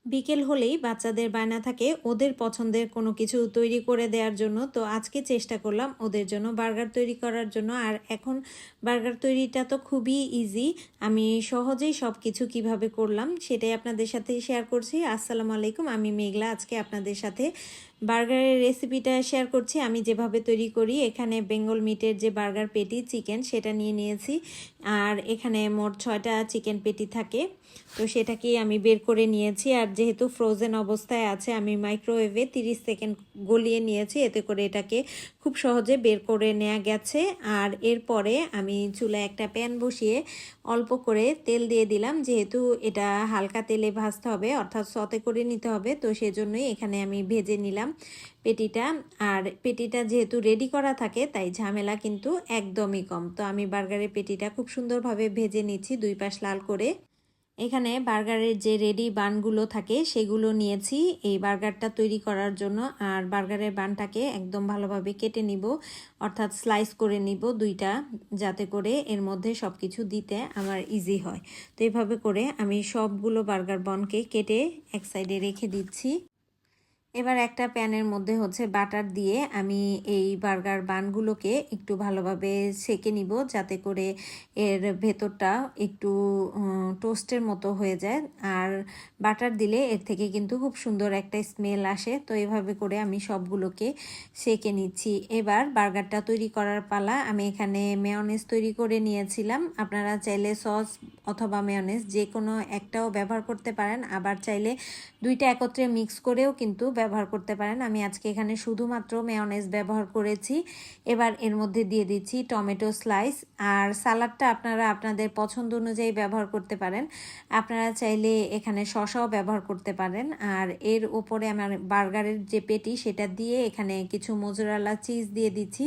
বিকেল হলেই বাচ্চাদের বায়না থাকে ওদের পছন্দের কোনো কিছু তৈরি করে দেওয়ার জন্য। তো আজকে চেষ্টা করলাম ওদের জন্য বার্গার তৈরি করার জন্য। আর এখন বার্গার তৈরিটা তো খুবই ইজি, আমি সহজেই সব কিছু কীভাবে করলাম সেটাই আপনাদের সাথে শেয়ার করছি। আসসালামু আলাইকুম, আমি মেঘলা। আজকে আপনাদের সাথে বার্গারের রেসিপিটা শেয়ার করছি আমি যেভাবে তৈরি করি। এখানে বেঙ্গল মিটের যে বার্গার পেটি চিকেন সেটা নিয়ে নিয়েছি, আর এখানে মোট 6টা চিকেন পেটি থাকে, তো সেটাকেই আমি বের করে নিয়েছি। আর যেহেতু ফ্রোজেন অবস্থায় আছে আমি মাইক্রোওয়েভে 30 সেকেন্ড গলিয়ে নিয়েছি, এতে করে এটাকে খুব সহজে বের করে নেওয়া গেছে। আর এরপরে আমি চুলায় একটা প্যান বসিয়ে অল্প করে তেল দিয়ে দিলাম, যেহেতু এটা হালকা তেলে ভাজতে হবে অর্থাৎ সতে করে নিতে হবে, তো সেজন্যই এখানে আমি ভেজে নিলাম পেটিটা। আর পেটিটা যেহেতু রেডি করা থাকে তাই ঝামেলা কিন্তু একদমই কম। তো আমি বার্গারের পেটিটা খুব সুন্দরভাবে ভেজে নিচ্ছি 2 পাশ লাল করে। এখানে বার্গারের যে রেডি বানগুলো থাকে সেগুলো নিয়েছি এই বার্গারটা তৈরি করার জন্য। আর বার্গারের বানটাকে একদম ভালোভাবে কেটে নিব, অর্থাৎ স্লাইস করে নিব 2টা, যাতে করে এর মধ্যে সব কিছু দিতে আমার ইজি হয়। তো এইভাবে করে আমি সবগুলো বার্গার বনকে কেটে এক সাইডে রেখে দিচ্ছি। এবার একটা প্যানের মধ্যে বাটার দিয়ে আমি এই বার্গার বানগুলোকে একটু ভালোভাবে সেকে নিব, যাতে করে এর ভেতরটা একটু টোস্টের মতো হয়ে যায়। আর বাটার দিলে এর থেকে কিন্তু খুব সুন্দর একটা স্মেল আসে। তো এভাবে করে আমি সবগুলোকে সেকে নিচ্ছি। এবার বার্গারটা তৈরি করার পালা। আমি এখানে মেয়োনেজ তৈরি করে নিয়েছিলাম, আপনারা চাইলে সস অথবা মেয়োনেজ যে কোনো একটাও ব্যবহার করতে পারেন, আবার চাইলে 2টা একত্রে মিক্স করেও কিন্তু ব্যবহার করতে পারেন। আমি আজকে এখানে শুধুমাত্র মেয়োনেজ ব্যবহার করেছি। এবার এর মধ্যে দিয়ে দিচ্ছি টমেটো স্লাইস, আর সালাডটা আপনারা আপনাদের পছন্দ অনুযায়ী ব্যবহার করতে পারেন। আপনারা চাইলে এখানে শসাও ব্যবহার করতে পারেন। আর এর উপরে আমার বার্গারের যে পেটি সেটা দিয়ে এখানে কিছু মোজারেলা চিজ দিয়ে দিচ্ছি।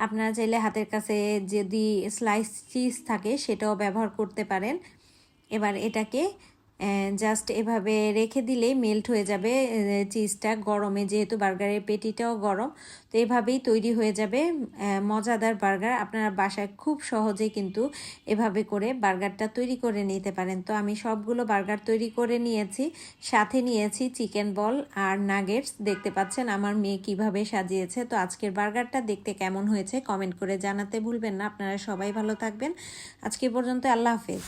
আপনারা চাইলে হাতের কাছে যদি স্লাইস চিজ থাকে সেটাও ব্যবহার করতে পারেন। এবার এটাকে জাস্ট এভাবে রেখে দিলেই মেল্ট হয়ে যাবে চিজটা গরমে, যেহেতু বার্গারের পেটিটাও গরম। তো এভাবেই তৈরি হয়ে যাবে মজাদার বার্গার। আপনারা বাসায় খুব সহজে কিন্তু এভাবে করে বার্গারটা তৈরি করে নিতে পারেন। তো আমি সবগুলো বার্গার তৈরি করে নিয়েছি, সাথে নিয়েছি চিকেন বল আর নাগেটস। দেখতে পাচ্ছেন আমার মেয়ে কিভাবে সাজিয়েছে। তো আজকের বার্গারটা দেখতে কেমন হয়েছে কমেন্ট করে জানাতে ভুলবেন না। আপনারা সবাই ভালো থাকবেন। আজকে পর্যন্ত, আল্লাহ হাফেজ।